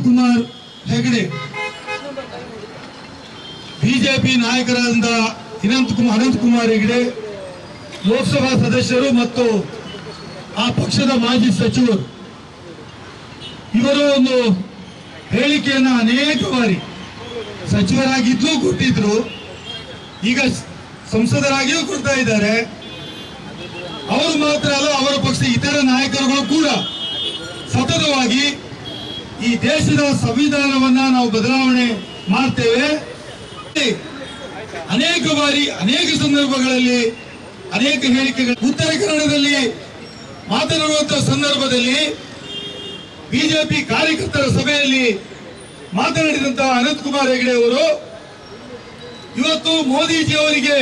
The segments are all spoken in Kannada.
ಕುಮಾರ್ ಹೆಗಡೆ, ಬಿಜೆಪಿ ನಾಯಕರಾದ ಅನಂತಕುಮಾರ್ ಹೆಗಡೆ ಲೋಕಸಭಾ ಸದಸ್ಯರು ಮತ್ತು ಆ ಪಕ್ಷದ ಮಾಜಿ ಸಚಿವರು, ಇವರು ಒಂದು ಹೇಳಿಕೆಯನ್ನು ಅನೇಕ ಬಾರಿ ಸಚಿವರಾಗಿದ್ದು ಕೊಟ್ಟಿದ್ರು, ಈಗ ಸಂಸದರಾಗಿಯೂ ಕೊಡ್ತಾ ಇದ್ದಾರೆ. ಅವರು ಮಾತ್ರ ಅಲ್ಲ, ಅವರ ಪಕ್ಷದ ಇತರ ನಾಯಕರುಗಳು ಕೂಡ ಸತತವಾಗಿ ಈ ದೇಶದ ಸಂವಿಧಾನವನ್ನ ನಾವು ಬದಲಾವಣೆ ಮಾಡ್ತೇವೆ, ಅನೇಕ ಬಾರಿ ಅನೇಕ ಸಂದರ್ಭಗಳಲ್ಲಿ ಅನೇಕ ಹೇಳಿಕೆಗಳು. ಉತ್ತರ ಕನ್ನಡದಲ್ಲಿ ಮಾತನಾಡುವಂತಹ ಸಂದರ್ಭದಲ್ಲಿ ಬಿಜೆಪಿ ಕಾರ್ಯಕರ್ತರ ಸಭೆಯಲ್ಲಿ ಮಾತನಾಡಿದಂತಹ ಅನಂತಕುಮಾರ್ ಹೆಗಡೆ ಅವರು ಇವತ್ತು ಮೋದಿಜಿ ಅವರಿಗೆ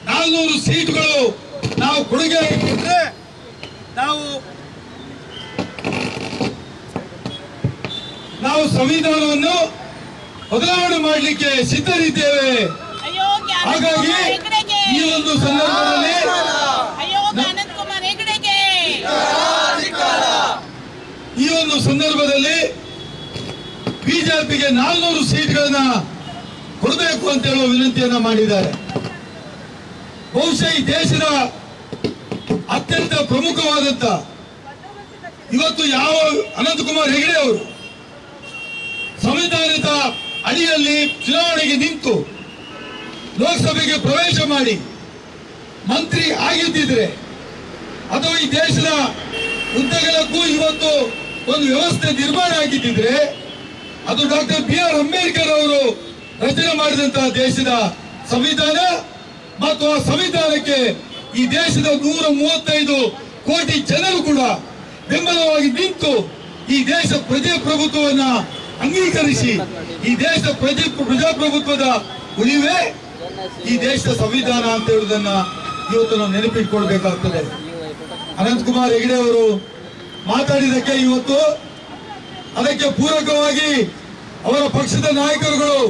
400 ಸೀಟುಗಳು ನಾವು ಕೊಡುಗೆ ಕೊಟ್ಟರೆ ನಾವು ಸಂವಿಧಾನವನ್ನು ಬದಲಾವಣೆ ಮಾಡಲಿಕ್ಕೆ ಸಿದ್ಧರಿದ್ದೇವೆ. ಹಾಗಾಗಿ ಈ ಒಂದು ಸಂದರ್ಭದಲ್ಲಿ ಬಿಜೆಪಿಗೆ 400 ಸೀಟ್ಗಳನ್ನ ಕೊಡಬೇಕು ಅಂತ ಹೇಳುವ ವಿನಂತಿಯನ್ನ ಮಾಡಿದ್ದಾರೆ. ಬಹುಶಃ ಈ ದೇಶದ ಅತ್ಯಂತ ಪ್ರಮುಖವಾದಂತ ಇವತ್ತು ಯಾವ ಅನಂತಕುಮಾರ್ ಹೆಗಡೆ ಅವರು ಸಂವಿಧಾನದ ಅಡಿಯಲ್ಲಿ ಚುನಾವಣೆಗೆ ನಿಂತು ಲೋಕಸಭೆಗೆ ಪ್ರವೇಶ ಮಾಡಿ ಮಂತ್ರಿ ಆಗಿದ್ದಿದ್ರೆ ಅಥವಾ ಈ ದೇಶದ ಉದ್ದಗಲಕ್ಕೂ ಇವತ್ತು ಒಂದು ವ್ಯವಸ್ಥೆ ನಿರ್ಮಾಣ ಆಗಿದ್ದಿದ್ರೆ ಅದು ಡಾಕ್ಟರ್ BR ಅಂಬೇಡ್ಕರ್ ಅವರು ರಚನೆ ಮಾಡಿದಂತಹ ದೇಶದ ಸಂವಿಧಾನ ಮತ್ತು ಆ ಸಂವಿಧಾನಕ್ಕೆ ಈ ದೇಶದ 135 ಕೋಟಿ ಜನರು ಕೂಡ ಬೆಂಬಲವಾಗಿ ನಿಂತು ಈ ದೇಶ ಪ್ರಜಾಪ್ರಭುತ್ವವನ್ನ ಅಂಗೀಕರಿಸಿ ಈ ದೇಶ ಪ್ರಜಾಪ್ರಭುತ್ವದ ಉಳಿವೇ ಈ ದೇಶದ ಸಂವಿಧಾನ ಅಂತ ಹೇಳುವುದನ್ನ ಇವತ್ತು ನಾವು ನೆನಪಿಟ್ಕೊಳ್ಬೇಕಾಗ್ತದೆ. ಅನಂತಕುಮಾರ್ ಹೆಗಡೆ ಅವರು ಮಾತಾಡಿದಕ್ಕೆ ಇವತ್ತು ಅದಕ್ಕೆ ಪೂರಕವಾಗಿ ಅವರ ಪಕ್ಷದ ನಾಯಕರುಗಳು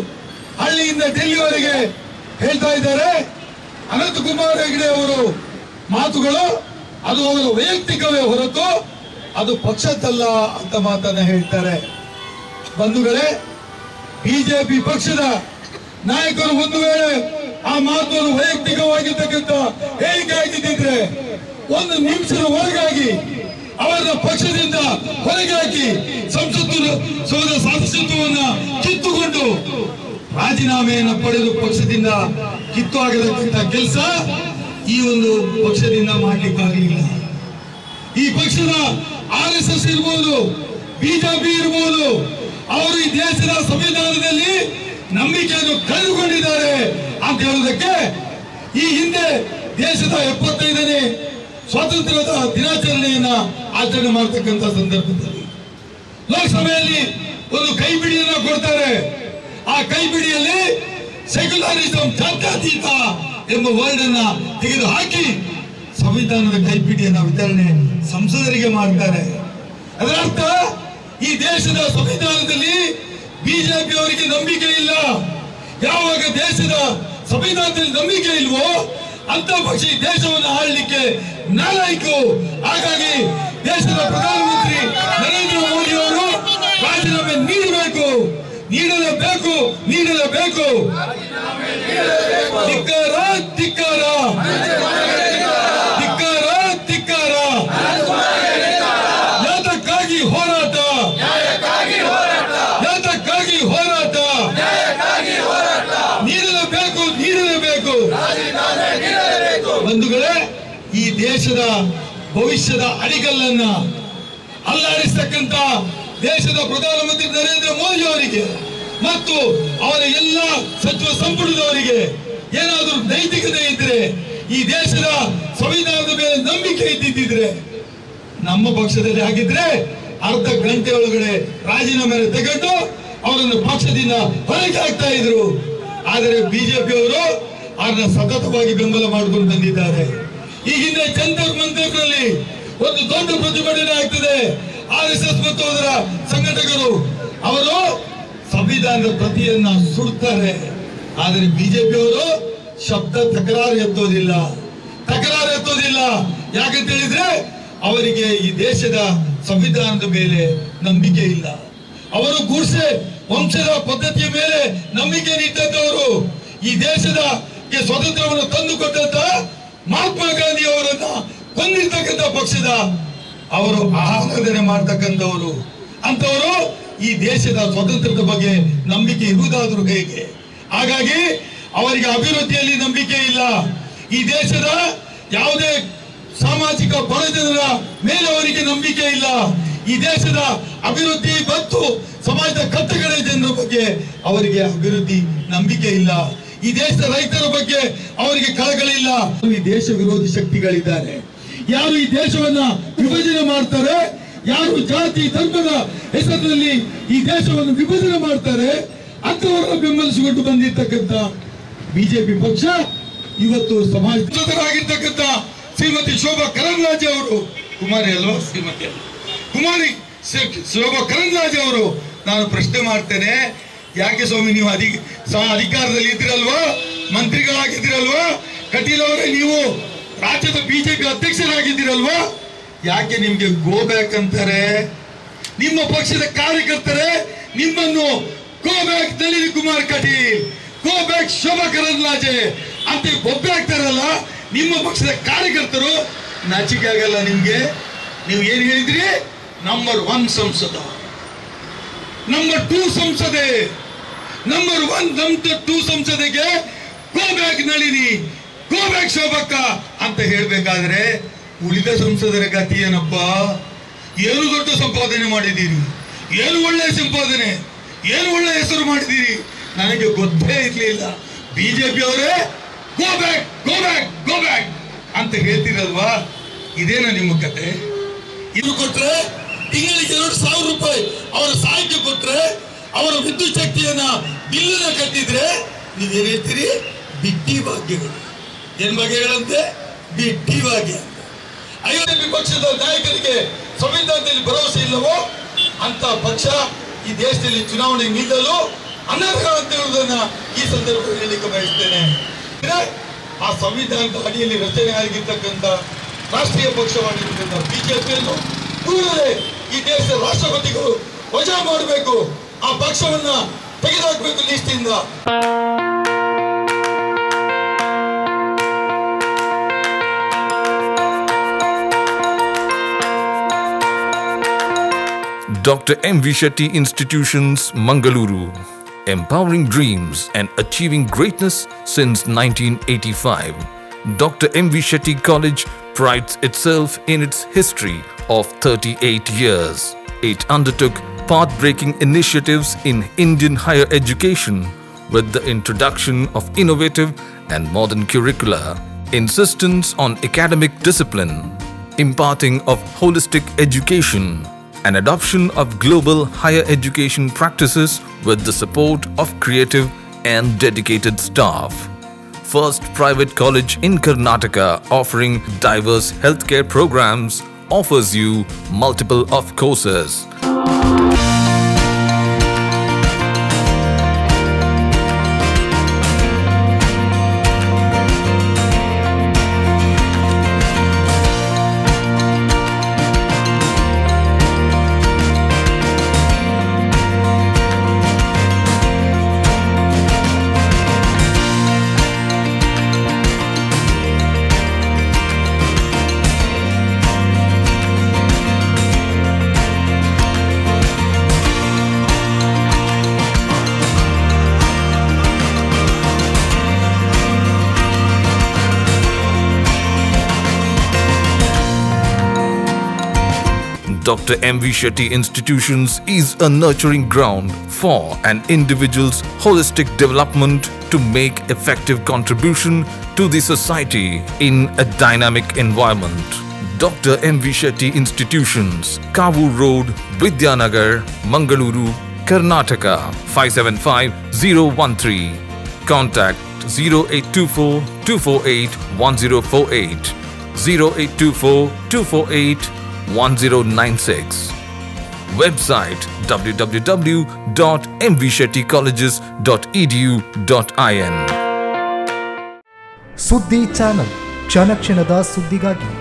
ಹಳ್ಳಿಯಿಂದ ಡೆಲ್ಲಿವರೆಗೆ ಹೇಳ್ತಾ ಇದ್ದಾರೆ. ಅನಂತಕುಮಾರ್ ಹೆಗಡೆ ಅವರು ಮಾತುಗಳು ಅದು ಅವರ ವೈಯಕ್ತಿಕವೇ ಹೊರತು ಅದು ಪಕ್ಷದಲ್ಲ ಅಂತ ಮಾತನ್ನ ಹೇಳ್ತಾರೆ. ಬಂಧುಗಳೇ, ಬಿಜೆಪಿ ಪಕ್ಷದ ನಾಯಕರು ಒಂದು ವೇಳೆ ಆ ಮಾತನ್ನು ವೈಯಕ್ತಿಕವಾಗಿರ್ತಕ್ಕಂಥ ಹೇಳಿಕೆ ಆಗಿದ್ದಿದ್ರೆ 1 ನಿಮಿಷದ ಒಳಗಾಗಿ ಅವರ ಪಕ್ಷದಿಂದ ಹೊರಗೆ ಹಾಕಿ ಸಂಸತ್ ಸದಸ್ಯತ್ವವನ್ನು ಕಿತ್ತುಕೊಂಡು ರಾಜೀನಾಮೆಯನ್ನು ಪಡೆದು ಪಕ್ಷದಿಂದ ಕಿತ್ತು ಆಗತಕ್ಕಂಥ ಕೆಲಸ ಈ ಒಂದು ಪಕ್ಷದಿಂದ ಮಾಡ್ಲಿಕ್ಕಾಗಲಿಲ್ಲ. ಈ ಪಕ್ಷದ RSS ಇರ್ಬೋದು, ಬಿಜೆಪಿ ಇರ್ಬೋದು, ಅವರು ಈ ದೇಶದ ಸಂವಿಧಾನದಲ್ಲಿ ನಂಬಿಕೆಯನ್ನು ಕಳೆದುಕೊಂಡಿದ್ದಾರೆ ಅಂತ ಹೇಳುವುದಕ್ಕೆ ಈ ಹಿಂದೆ ದೇಶದ 75ನೇ ಸ್ವಾತಂತ್ರ್ಯದ ದಿನಾಚರಣೆಯನ್ನ ಆಚರಣೆ ಮಾಡತಕ್ಕಂಥ ಸಂದರ್ಭದಲ್ಲಿ ಲೋಕಸಭೆಯಲ್ಲಿ ಒಂದು ಕೈಪಿಡಿಯನ್ನ ಕೊಡ್ತಾರೆ. ಆ ಕೈಪಿಡಿಯಲ್ಲಿ ಸೆಕ್ಯುಲರಿಸಂ ಜಾತ್ಯತೀತ ಎಂಬ ವರ್ಡ್ ಅನ್ನ ತೆಗೆದು ಹಾಕಿ ಸಂವಿಧಾನದ ಕೈಪಿಡಿಯನ್ನ ವಿತರಣೆ ಸಂಸದರಿಗೆ ಮಾಡ್ತಾರೆ. ಅದರ ಅರ್ಥ ಈ ದೇಶದ ಸಂವಿಧಾನದಲ್ಲಿ ಬಿಜೆಪಿ ಅವರಿಗೆ ನಂಬಿಕೆ ಇಲ್ಲ. ಯಾವಾಗ ದೇಶದ ಸಂವಿಧಾನದಲ್ಲಿ ನಂಬಿಕೆ ಇಲ್ವೋ ಅಂತ ಪಕ್ಷ ಈ ದೇಶವನ್ನು ಆಳಲಿಕ್ಕೆ ನಾಲಾಯಕು. ಹಾಗಾಗಿ ದೇಶದ ಪ್ರಧಾನಮಂತ್ರಿ ನರೇಂದ್ರ ಮೋದಿ ಅವರು ರಾಜೀನಾಮೆ ನೀಡಬೇಕು. ಧಿಕ್ಕಾರ ಧಿಕ್ಕಾರ ಧಿಕ್ಕಾರ ಧಿಕ್ಕಾರ. ಯಾತಕ್ಕಾಗಿ ಹೋರಾಟ, ಯಾತಕ್ಕಾಗಿ ಹೋರಾಟ. ನೀಡಲೇಬೇಕು. ಬಂಧುಗಳೇ, ಈ ದೇಶದ ಭವಿಷ್ಯದ ಅಡಿಗಲ್ಲನ್ನ ಅಲ್ಲಾಡಿಸತಕ್ಕಂತ ದೇಶದ ಪ್ರಧಾನಮಂತ್ರಿ ನರೇಂದ್ರ ಮೋದಿ ಅವರಿಗೆ ಮತ್ತು ಅವರ ಎಲ್ಲ ಸಚಿವ ಸಂಪುಟದವರಿಗೆ ಏನಾದರೂ ನೈತಿಕತೆ ಇದ್ರೆ, ಈ ದೇಶದ ಸಂವಿಧಾನದ ಮೇಲೆ ನಂಬಿಕೆ ಇದ್ದಿದ್ರೆ ನಮ್ಮ ಪಕ್ಷದಲ್ಲಿ ಆಗಿದ್ರೆ ಅರ್ಧ ಗಂಟೆ ಒಳಗಡೆ ರಾಜೀನಾಮೆ ತೆಗೆದು ಅವರನ್ನು ಪಕ್ಷದಿಂದ ಹೊರಗೆ ಹಾಕ್ತಾ ಇದ್ರು. ಆದರೆ ಬಿಜೆಪಿ ಅವರು ಅವರನ್ನ ಸತತವಾಗಿ ಬೆಂಬಲ ಮಾಡಿಕೊಂಡು ಬಂದಿದ್ದಾರೆ. ಈ ಹಿಂದೆ ಜಂತರ್ ಮಂತರ್ನಲ್ಲಿ ಒಂದು ದೊಡ್ಡ ಪ್ರತಿಭಟನೆ ಆಗ್ತದೆ. RSS ಮತ್ತು ಅದರ ಸಂಘಟಕರು ಅವರು ಸಂವಿಧಾನದ ಪ್ರತಿಯನ್ನ ಸುಡ್ತಾರೆ. ಆದರೆ ಬಿಜೆಪಿ ಅವರು ಶಬ್ದ ತಕರಾರು ಎತ್ತೋದಿಲ್ಲ. ಯಾಕಂತ ಹೇಳಿದ್ರೆ ಅವರಿಗೆ ಈ ದೇಶದ ಸಂವಿಧಾನದ ಮೇಲೆ ನಂಬಿಕೆ ಇಲ್ಲ. ಅವರು ಗುಡ್ಸೆ ವಂಶದ ಪದ್ಧತಿಯ ಮೇಲೆ ನಂಬಿಕೆ ಇಟ್ಟಂತವರು. ಈ ದೇಶದ ಸ್ವಾತಂತ್ರ್ಯವನ್ನು ತಂದುಕೊಟ್ಟಂತ ಮಹಾತ್ಮ ಗಾಂಧಿ ಅವರನ್ನ ಕೊಂದಿರ್ತಕ್ಕಂಥ ಪಕ್ಷದ ಅವರು ಆರಾಧನೆ ಮಾಡ್ತಕ್ಕಂಥವರು. ಅಂತವರು ಈ ದೇಶದ ಸ್ವಾತಂತ್ರ್ಯದ ಬಗ್ಗೆ ನಂಬಿಕೆ ಇರುವುದಾದ್ರೂ ಹೇಗೆ? ಹಾಗಾಗಿ ಅವರಿಗೆ ಅಭಿವೃದ್ಧಿಯಲ್ಲಿ ನಂಬಿಕೆ ಇಲ್ಲ. ಈ ದೇಶದ ಯಾವುದೇ ಸಾಮಾಜಿಕ ಬಡ ಜನರ ಮೇಲೆ ಅವರಿಗೆ ನಂಬಿಕೆ ಇಲ್ಲ. ಈ ದೇಶದ ಅಭಿವೃದ್ಧಿ ಮತ್ತು ಸಮಾಜದ ಕಟ್ಟಕಡ ಜನರ ಬಗ್ಗೆ ಅವರಿಗೆ ಅಭಿವೃದ್ಧಿ ನಂಬಿಕೆ ಇಲ್ಲ. ಈ ದೇಶದ ರೈತರ ಬಗ್ಗೆ ಅವರಿಗೆ ಕಳಕಳಿ ಇಲ್ಲ. ಈ ದೇಶ ವಿರೋಧಿ ಶಕ್ತಿಗಳಿದ್ದಾರೆ. ಯಾರು ಈ ದೇಶವನ್ನ ವಿಭಜನೆ ಮಾಡ್ತಾರೆ, ಯಾರು ಜಾತಿ ಧರ್ಮದ ಹೆಸರಿನಲ್ಲಿ ಈ ದೇಶವನ್ನು ವಿಭಜನೆ ಮಾಡ್ತಾರೆ, ಅಂತವರನ್ನ ಬೆಂಬಲಿಸಿಕೊಂಡು ಬಂದಿರತಕ್ಕಂಥ ಬಿಜೆಪಿ ಪಕ್ಷ ಇವತ್ತು ಸಮಾಜವಾಗಿರ್ತಕ್ಕಂಥ ಶ್ರೀಮತಿ ಶೋಭಾ ಕರಂದ್ಲಾಜೆ ಅವರು, ಕುಮಾರಿ ಅಲ್ವಾ ಶ್ರೀಮತಿ ಕುಮಾರಿ ಶೋಭಾ ಕರಂದ್ಲಾಜೆ ಅವರು, ನಾನು ಪ್ರಶ್ನೆ ಮಾಡ್ತೇನೆ, ಯಾಕೆ ಸ್ವಾಮಿ ನೀವು ಅಧಿಕಾರದಲ್ಲಿ ಇದ್ದೀರಲ್ವಾ, ಮಂತ್ರಿಗಳಾಗಿದ್ದೀರಲ್ವಾ, ಕಟೀಲ್ ಅವರೇ ನೀವು ರಾಜ್ಯದ ಬಿಜೆಪಿ ಅಧ್ಯಕ್ಷರಾಗಿದ್ದೀರಲ್ವಾ, ಯಾಕೆ ನಿಮ್ಗೆ ಗೋ ಬ್ಯಾಕ್ ಅಂತಾರೆ? ನಿಮ್ಮ ಪಕ್ಷದ ಕಾರ್ಯಕರ್ತರೇ ನಿಮ್ಮನ್ನು go back Nalin Kumar Kateel, go back Shobha Karandlaje ಅಂತ ಬೊಬ್ಬೆ ಆಗ್ತಾರಲ್ಲ ನಿಮ್ಮ ಪಕ್ಷದ ಕಾರ್ಯಕರ್ತರು. ನಾಚಿಕೆ ಆಗಲ್ಲ ನಿಮ್ಗೆ? ನೀವು ಏನ್ ಹೇಳಿದ್ರಿ? ನಂಬರ್ 1 ಸಂಸದ, ನಂಬರ್ 2 ಸಂಸದೆ, ನಂಬರ್ 1 ನಂಬರ್ 2 ಸಂಸದೆಗೆ go back Nalini, go back ಶೋಭಕ್ಕ ಅಂತ ಹೇಳ್ಬೇಕಾದ್ರೆ ಉಳಿದ ಸಂಸದರ ಗತಿ ಏನಪ್ಪ? ಏನು ದೊಡ್ಡ ಸಂಪಾದನೆ ಮಾಡಿದ್ದೀರಿ, ಏನು ಒಳ್ಳೆ ಸಂಪಾದನೆ, ಏನು ಒಳ್ಳೆ ಹೆಸರು ಮಾಡಿದ್ದೀರಿ, ನನಗೆ ಗೊತ್ತೇ ಇರ್ಲಿಲ್ಲ. ಬಿಜೆಪಿ ಅವರೇ go back go back go back ಅಂತ ಹೇಳ್ತಿರಲ್ವಾ? ಇದೇನ ನಿಮ್ಮ ಕತೆ? ಇದು ಕೊಟ್ರೆ ತಿಂಗಳಿಗೆ 2,000 ರೂಪಾಯಿ ಅವರ ಸಹಾಯಕ್ಕೆ ಕೊಟ್ರೆ, ಅವರ ವಿದ್ಯುತ್ ಶಕ್ತಿಯನ್ನ ಬಿಲ್ಲನ್ನ ಕಟ್ಟಿದ್ರೆ ನೀವೇನ್ ಹೇಳ್ತೀರಿ? ಬಿಟ್ಟಿ ಭಾಗ್ಯಗಳು. ಏನ್ ಭಾಗ್ಯಗಳಂತೆ? ಬಿಟ್ಟಿ ಭಾಗ್ಯ. ಬಿಜೆಪಿ ಪಕ್ಷದ ನಾಯಕರಿಗೆ ಸಂವಿಧಾನದಲ್ಲಿ ಭರವಸೆ ಇಲ್ಲವೋ ಅಂತ ಪಕ್ಷ ಈ ದೇಶದಲ್ಲಿ ಚುನಾವಣೆ ನಿಲ್ಲಲು ಅನರ್ಹ ಅಂತ ಹೇಳುವುದನ್ನ ಈ ಸಂದರ್ಭದಲ್ಲಿ ಹೇಳಲಿಕ್ಕೆ ಬಯಸ್ತೇನೆ. ಆ ಸಂವಿಧಾನದ ಅಡಿಯಲ್ಲಿ ರಚನೆ ಆಗಿರ್ತಕ್ಕಂಥ ರಾಷ್ಟ್ರೀಯ ಪಕ್ಷವಾಗಿರ್ತಕ್ಕಂಥ ಬಿಜೆಪಿಯನ್ನು ಕೂಡಲೇ ಈ ದೇಶದ ರಾಷ್ಟ್ರಪತಿಗಳು ವಜಾ ಮಾಡಬೇಕು, ಆ ಪಕ್ಷವನ್ನ ತೆಗೆದುಹಾಕಬೇಕು ಲಿಸ್ಟಿಂದ. Dr. M. V. Shetty Institutions, Mangaluru. Empowering dreams and achieving greatness since 1985. Dr. M. V. Shetty College prides itself in its history of 38 years. It undertook path-breaking initiatives in Indian higher education with the introduction of innovative and modern curricula, insistence on academic discipline, imparting of holistic education, and adoption of global higher education practices with the support of creative and dedicated staff. First private college in Karnataka offering diverse healthcare programs, offers you multiple of courses. Dr. M. V. Shetty Institutions is a nurturing ground for an individual's holistic development to make effective contribution to the society in a dynamic environment. Dr. M. V. Shetty Institutions, Kavur Road, Vidyanagar, Mangaluru, Karnataka 575013. Contact 0824 248 1048, 0824 248 1096. Website www.mvshettycolleges.edu.in. ಸುದ್ದಿ ಚಾನಲ್, ಕ್ಷಣ ಕ್ಷಣದ ಸುದ್ದಿಗಾಗಿ.